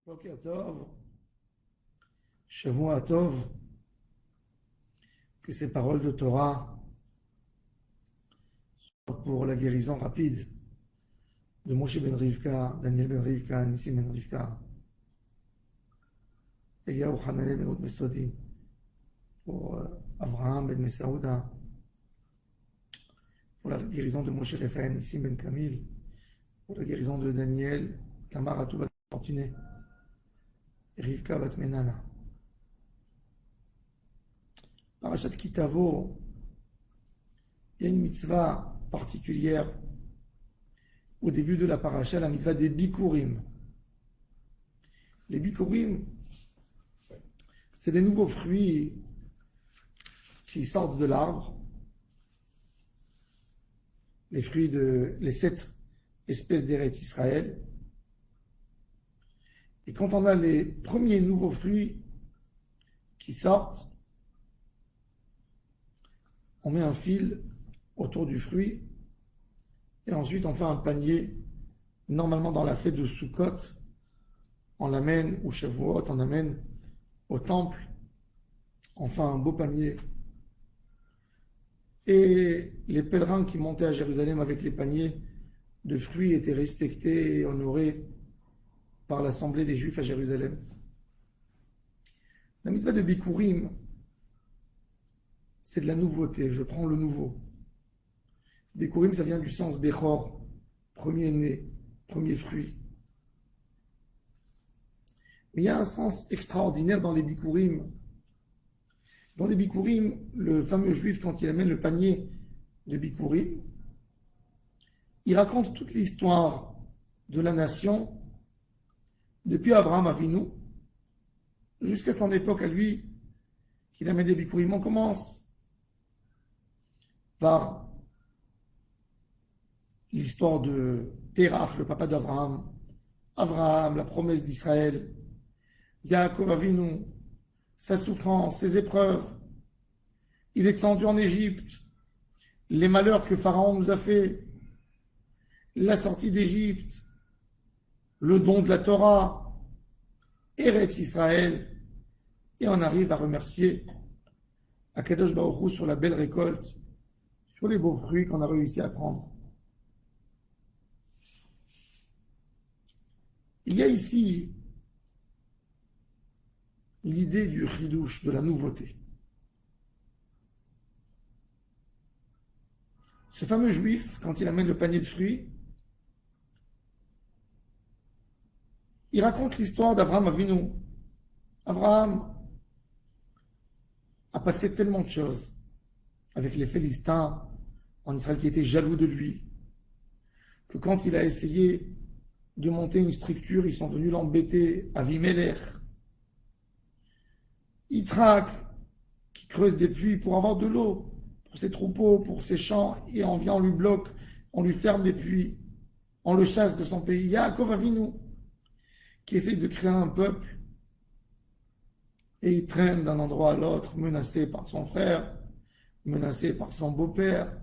Boker Tov, Shavua Tov, que ces paroles de Torah soient pour la guérison rapide de Moshe ben Rivka, Daniel ben Rivka, Nissim ben Rivka, Eliyahu Hananel ben Od Mesodi, pour Avraham ben Mesaouda, pour la guérison de Moshe Raphaël, Nissim ben Kamil, pour la guérison de Daniel, Tamar Atou bat Fortuné, et Rivka bat Menana. Parashat Kitavo, il y a une mitzvah particulière au début de la paracha, la mitzvah des bikurim. Les bikurim, c'est des nouveaux fruits qui sortent de l'arbre, les fruits les 7 espèces d'Eretz Israël. Et quand on a les premiers nouveaux fruits qui sortent, on met un fil autour du fruit et ensuite on fait un panier. Normalement dans la fête de Sukkot, on l'amène au Shavuot, on l'amène au temple, on fait un beau panier. Et les pèlerins qui montaient à Jérusalem avec les paniers de fruits étaient respectés et honorés par l'assemblée des Juifs à Jérusalem. La mitzvah de Bikurim, c'est de la nouveauté, je prends le nouveau. Bikurim, ça vient du sens Bechor, premier né, premier fruit. Mais il y a un sens extraordinaire dans les Bikurim. Dans les Bikurim, le fameux juif, quand il amène le panier de Bikurim, il raconte toute l'histoire de la nation depuis Abraham Avinu jusqu'à son époque à lui, qu'il amène des Bikurim. On commence par l'histoire de Terach, le papa d'Abraham, Abraham, la promesse d'Israël, Yaakov Avinu, sa souffrance, ses épreuves. Il est descendu en Égypte, les malheurs que Pharaon nous a fait, la sortie d'Égypte, le don de la Torah, Eretz Israël, et on arrive à remercier Akadosh Baruch Hu sur la belle récolte, sur les beaux fruits qu'on a réussi à prendre. Il y a ici l'idée du chidouche, de la nouveauté. Ce fameux juif, quand il amène le panier de fruits, il raconte l'histoire d'Abraham Avinu. Abraham a passé tellement de choses avec les Philistins en Israël qui étaient jaloux de lui, que quand il a essayé de monter une structure, ils sont venus l'embêter à Avimelech. Yitzhak, qui creuse des puits pour avoir de l'eau, pour ses troupeaux, pour ses champs, et on vient, on lui bloque, on lui ferme les puits, on le chasse de son pays. Yaakov Avinu, qui essaye de créer un peuple, et il traîne d'un endroit à l'autre, menacé par son frère, menacé par son beau-père.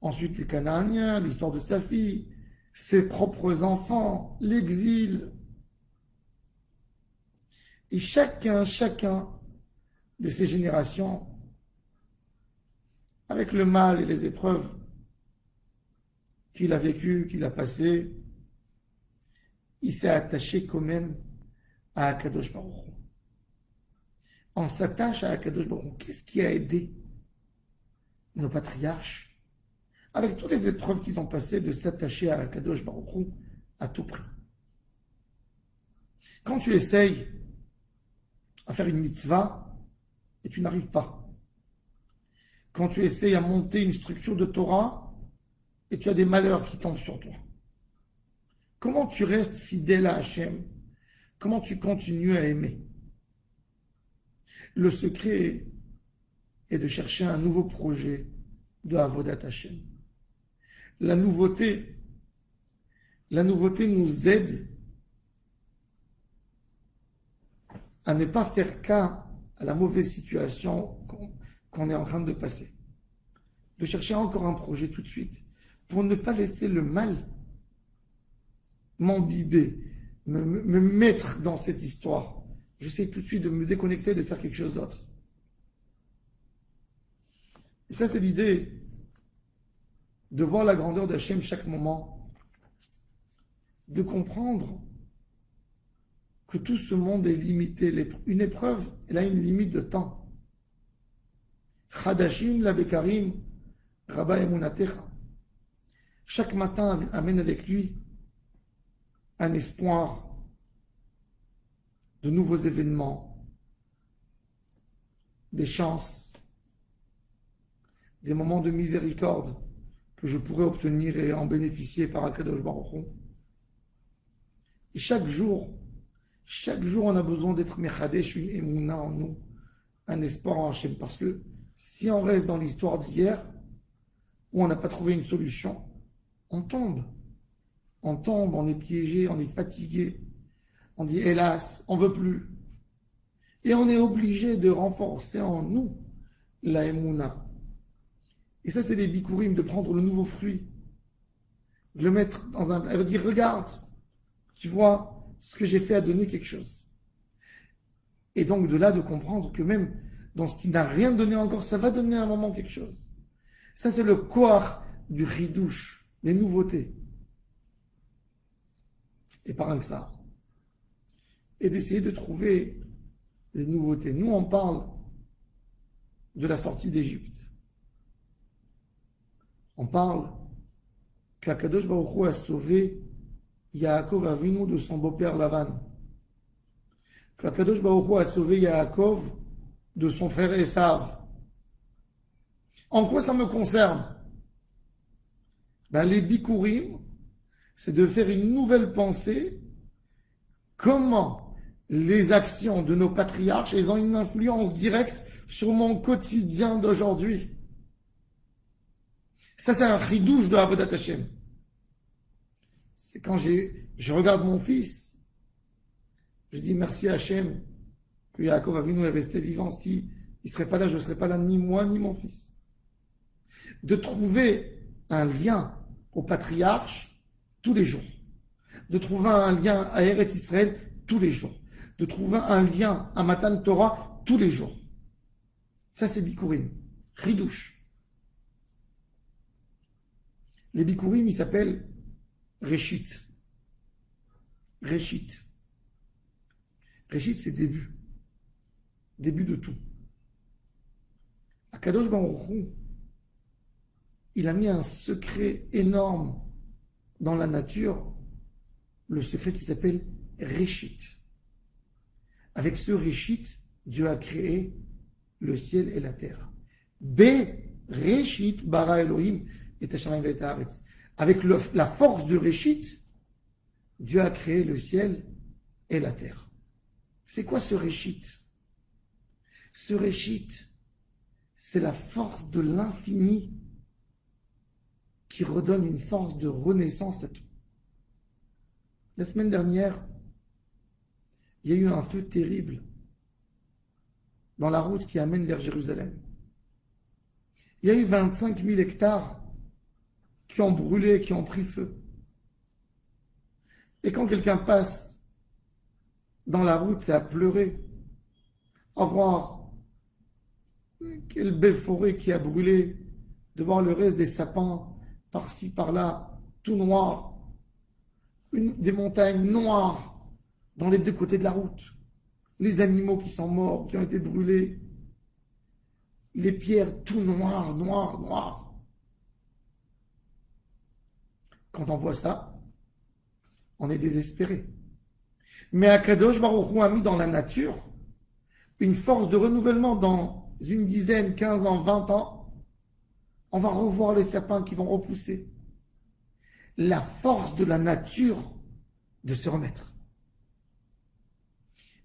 Ensuite, les Canaaniens, l'histoire de sa fille, ses propres enfants, l'exil. Et chacun de ces générations, avec le mal et les épreuves qu'il a vécues, qu'il a passées, il s'est attaché quand même à Akadosh Baruch Hu. On s'attache à Akadosh Baruch Hu. Qu'est-ce qui a aidé nos patriarches, avec toutes les épreuves qu'ils ont passées, de s'attacher à Akadosh Baruch Hu à tout prix? Quand tu essayes à faire une mitzvah et tu n'arrives pas, quand tu essayes à monter une structure de Torah et tu as des malheurs qui tombent sur toi, comment tu restes fidèle à Hachem? Comment tu continues à aimer? Le secret est de chercher un nouveau projet de Avodat Hachem. La nouveauté nous aide à ne pas faire cas à la mauvaise situation qu'on est en train de passer. De chercher encore un projet tout de suite pour ne pas laisser le mal m'imbiber, me mettre dans cette histoire. J'essaie tout de suite de me déconnecter, de faire quelque chose d'autre. Et ça, c'est l'idée de voir la grandeur d'Hachem chaque moment, de comprendre que tout ce monde est limité. Une épreuve, elle a une limite de temps. Chadashim, la Bekarim, Rabba Emunatecha. Chaque matin amène avec lui un espoir de nouveaux événements, des chances, des moments de miséricorde que je pourrais obtenir et en bénéficier par Akadosh Baruch Hu. Et chaque jour, on a besoin d'être mechadesh, une émouna en nous, un espoir en Hachem. Parce que si on reste dans l'histoire d'hier, où on n'a pas trouvé une solution, on tombe. On tombe, on est piégé, on est fatigué. On dit hélas, on ne veut plus. Et on est obligé de renforcer en nous la émouna. Et ça, c'est des bikurim, de prendre le nouveau fruit, de le mettre dans un... Elle va dire, regarde, tu vois, ce que j'ai fait a donné quelque chose. Et donc de là, de comprendre que même dans ce qui n'a rien donné encore, ça va donner à un moment quelque chose. Ça, c'est le koach du ridouche, des nouveautés. Et pas rien que ça. Et d'essayer de trouver des nouveautés. Nous, on parle de la sortie d'Égypte. On parle qu'Akadosh Baruch Hu a sauvé Yaakov Avinu de son beau-père Lavan. Qu'Akadosh Baruch Hu a sauvé Yaakov de son frère Esav. En quoi ça me concerne? Les bikurim, c'est de faire une nouvelle pensée. Comment les actions de nos patriarches, elles ont une influence directe sur mon quotidien d'aujourd'hui. Ça, c'est un chidouche de Avodat Hashem. C'est quand je regarde mon fils, je dis merci à Hashem que Yaakov Avinu est resté vivant. Si il ne serait pas là, je ne serais pas là, ni moi, ni mon fils. De trouver un lien au patriarche tous les jours. De trouver un lien à Eretz Israël tous les jours. De trouver un lien à Matan Torah tous les jours. Ça, c'est Bikurim. Ridouche. Les Bikurim, ils s'appellent Réchit. Réchit. Réchit, c'est début. Début de tout. Akadosh Baruch Hu, il a mis un secret énorme dans la nature, le secret qui s'appelle Réchit. Avec ce Réchit, Dieu a créé le ciel et la terre. Réchit bara Elohim et Hashamayim ve'et haaretz. Avec la force de Réchit, Dieu a créé le ciel et la terre. C'est quoi ce Réchit? Ce Réchit, c'est la force de l'infini qui redonne une force de renaissance à tout. La semaine dernière, il y a eu un feu terrible dans la route qui amène vers Jérusalem. Il y a eu 25 000 hectares qui ont brûlé, qui ont pris feu. Et quand quelqu'un passe dans la route, c'est à pleurer, à voir quelle belle forêt qui a brûlé, de voir le reste des sapins par-ci, par-là, tout noir, des montagnes noires dans les deux côtés de la route, les animaux qui sont morts, qui ont été brûlés, les pierres tout noires, noires, noires. Quand on voit ça, on est désespéré. Mais Akadosh Baruch Hu a mis dans la nature une force de renouvellement. Dans une dizaine, 15 ans, 20 ans, on va revoir les sapins qui vont repousser. La force de la nature de se remettre.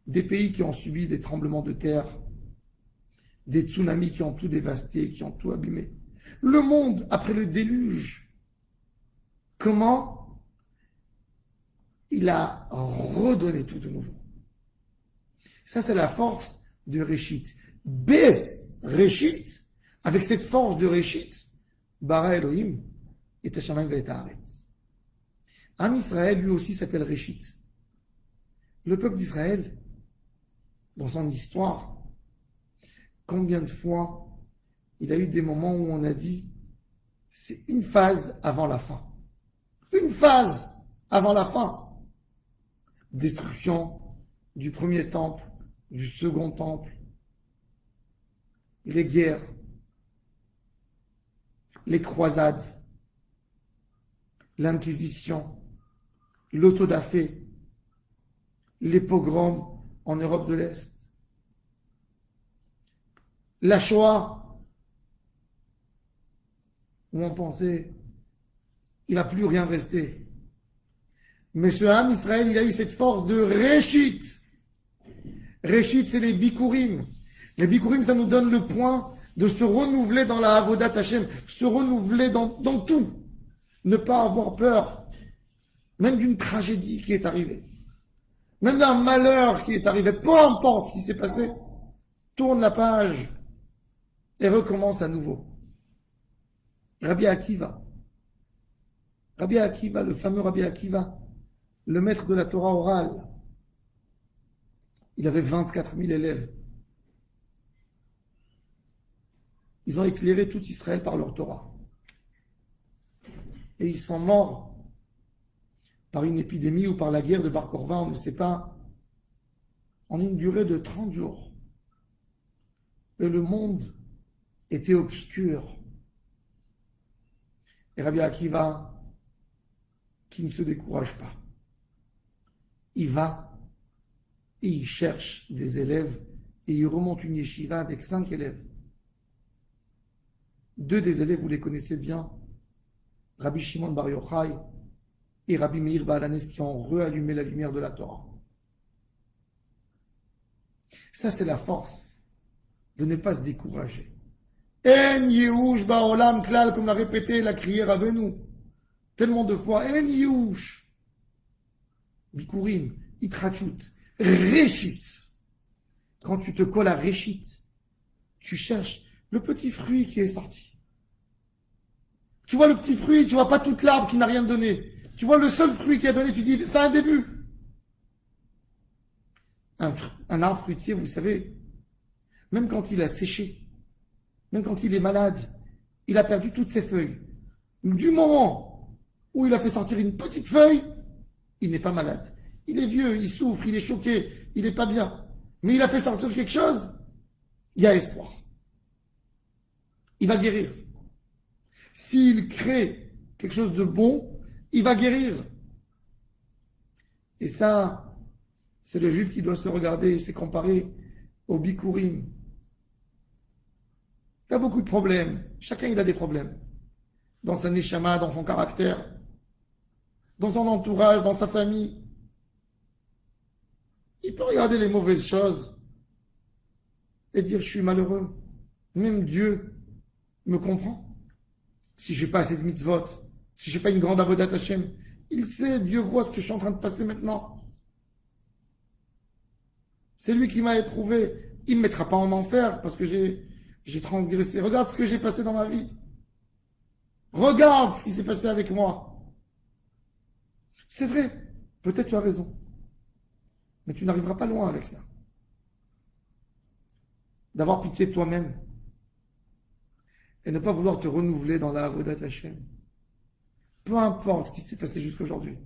Des pays qui ont subi des tremblements de terre, des tsunamis qui ont tout dévasté, qui ont tout abîmé. Le monde, après le déluge, comment il a redonné tout de nouveau. Ça, c'est la force de Réchit. Réchit, avec cette force de Réchit, bara Elohim et Hashamayim ve'et haaretz. Am Israël, lui aussi, s'appelle Réchit. Le peuple d'Israël, dans son histoire, combien de fois il a eu des moments où on a dit c'est une phase avant la fin. Une phase avant la fin. Destruction du premier temple, du second temple, les guerres, les croisades, l'Inquisition, l'autodafé, les pogroms en Europe de l'Est, la Shoah, où on pensait il va plus rien rester. Mais ce Ham Israël, il a eu cette force de Réchit. Réchit, c'est les Bikurim. Les Bikurim, ça nous donne le point de se renouveler dans la Avodat Hashem, se renouveler dans tout. Ne pas avoir peur, même d'une tragédie qui est arrivée, même d'un malheur qui est arrivé, peu importe ce qui s'est passé, tourne la page et recommence à nouveau. Rabbi Akiva, le fameux Rabbi Akiva, le maître de la Torah orale, il avait 24 000 élèves. Ils ont éclairé tout Israël par leur Torah. Et ils sont morts par une épidémie ou par la guerre de Bar Korva, on ne sait pas, en une durée de 30 jours. Et le monde était obscur. Et Rabbi Akiva, qui ne se décourage pas, il va et il cherche des élèves et il remonte une yeshiva avec 5 élèves. 2 des élèves, vous les connaissez bien, Rabbi Shimon Bar Yochai et Rabbi Meir Baal Hanès, qui ont réallumé la lumière de la Torah. Ça, c'est la force de ne pas se décourager. En Yehush Ba'olam Klal, comme l'a répété, l'a crié Rabbeinu tellement de fois. En Yehush Bikurim, Itrachut, Réchit. Quand tu te colles à Réchit, tu cherches le petit fruit qui est sorti. Tu vois le petit fruit, tu vois pas toute l'arbre qui n'a rien donné. Tu vois le seul fruit qui a donné, tu dis, c'est un début. Un arbre fruitier, vous savez, même quand il a séché, même quand il est malade, il a perdu toutes ses feuilles. Du moment où il a fait sortir une petite feuille, il n'est pas malade. Il est vieux, il souffre, il est choqué, il n'est pas bien. Mais il a fait sortir quelque chose, il y a espoir. Il va guérir. S'il crée quelque chose de bon, il va guérir. Et ça, c'est le juif qui doit se regarder et se comparer au Bikurim. Tu as beaucoup de problèmes. Chacun, il a des problèmes. Dans sa neshama, dans son caractère, dans son entourage, dans sa famille. Il peut regarder les mauvaises choses et dire, je suis malheureux. Même Dieu me comprend. Si je n'ai pas assez de mitzvot, si je n'ai pas une grande avodat Hashem, il sait, Dieu voit ce que je suis en train de passer maintenant. C'est lui qui m'a éprouvé. Il ne me mettra pas en enfer parce que j'ai transgressé. Regarde ce que j'ai passé dans ma vie. Regarde ce qui s'est passé avec moi. C'est vrai, peut-être tu as raison. Mais tu n'arriveras pas loin avec ça. D'avoir pitié de toi-même. Et ne pas vouloir te renouveler dans la avodat Hashem. Peu importe ce qui s'est passé jusqu'aujourd'hui.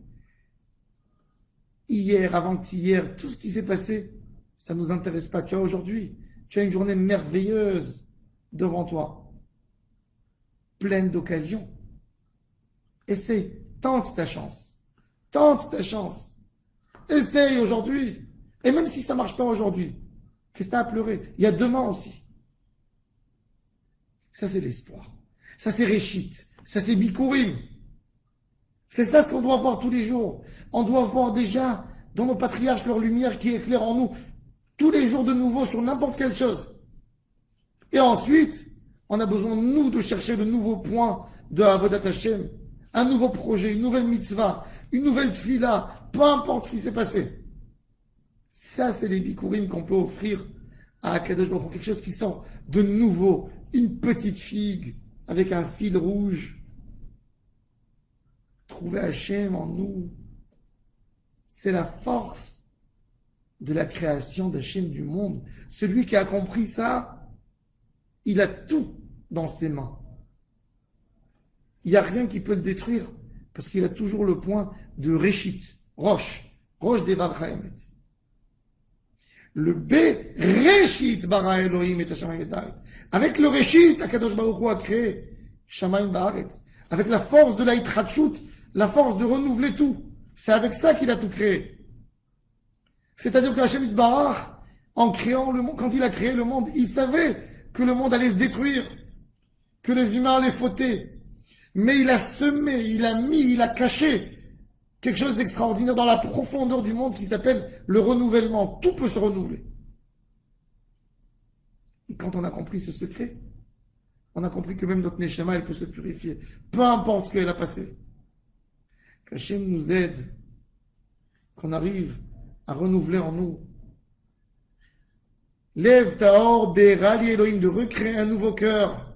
Hier, avant-hier, tout ce qui s'est passé, ça ne nous intéresse pas. Tu as aujourd'hui, tu as une journée merveilleuse devant toi. Pleine d'occasions. Essaye, tente ta chance. Tente ta chance. Essaye aujourd'hui. Et même si ça ne marche pas aujourd'hui, qu'est-ce que tu as à pleurer? Il y a demain aussi. Ça, c'est l'espoir. Ça, c'est Réchit. Ça, c'est Bikurim. C'est ça ce qu'on doit voir tous les jours. On doit voir déjà dans nos patriarches leur lumière qui éclaire en nous tous les jours de nouveau sur n'importe quelle chose. Et ensuite, on a besoin, nous, de chercher le nouveau point de Avodat Hashem, un nouveau projet, une nouvelle mitzvah, une nouvelle tfila, peu importe ce qui s'est passé. Ça, c'est les bikurim qu'on peut offrir à Akadosh Baruch Hu, quelque chose qui sort de nouveau, une petite figue avec un fil rouge. Trouver Hashem en nous, c'est la force de la création d'Hachem du monde. Celui qui a compris ça, il a tout dans ses mains. Il n'y a rien qui peut le détruire parce qu'il a toujours le point de Réchit, roche des Varchaemet. Le B, Réchit bara Elohim et Hashamayim et Haaretz. Avec le Réchit, Akadosh Baruch Hu a créé Shamayim Haaretz. Avec la force de la Hitratshut, la force de renouveler tout. C'est avec ça qu'il a tout créé. C'est-à-dire que Hashem Yitbarach, en créant le monde, quand il a créé le monde, il savait que le monde allait se détruire, que les humains allaient fauter. Mais il a semé, il a mis, il a caché quelque chose d'extraordinaire dans la profondeur du monde qui s'appelle le renouvellement. Tout peut se renouveler. Et quand on a compris ce secret, on a compris que même notre Neshama, elle peut se purifier. Peu importe ce qu'elle a passé. Qu'Hachem nous aide, qu'on arrive à renouveler en nous. Lève Taor Berali Elohim, de recréer un nouveau cœur.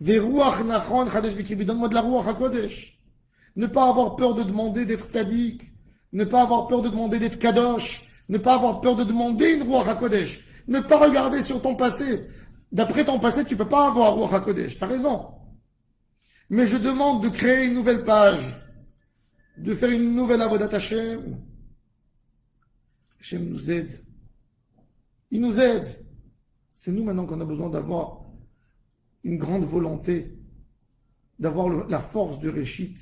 Veruach Nachon Chadesh Bikribi, donne-moi de la Ruach HaKodesh. Ne pas avoir peur de demander d'être tzaddik, ne pas avoir peur de demander d'être kadosh, ne pas avoir peur de demander une Ruach HaKodesh, ne pas regarder sur ton passé. D'après ton passé, tu ne peux pas avoir Ruach HaKodesh, tu as raison. Mais je demande de créer une nouvelle page, de faire une nouvelle avodat Hashem. Hashem nous aide. Il nous aide. C'est nous maintenant qu'on a besoin d'avoir une grande volonté, d'avoir la force de Réchit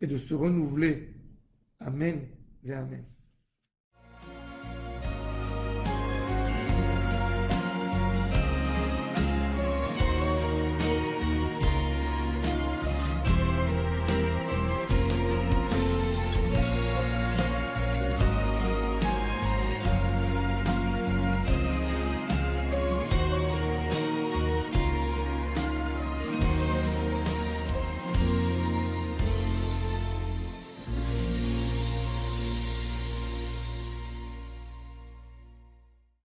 et de se renouveler. Amen et Amen.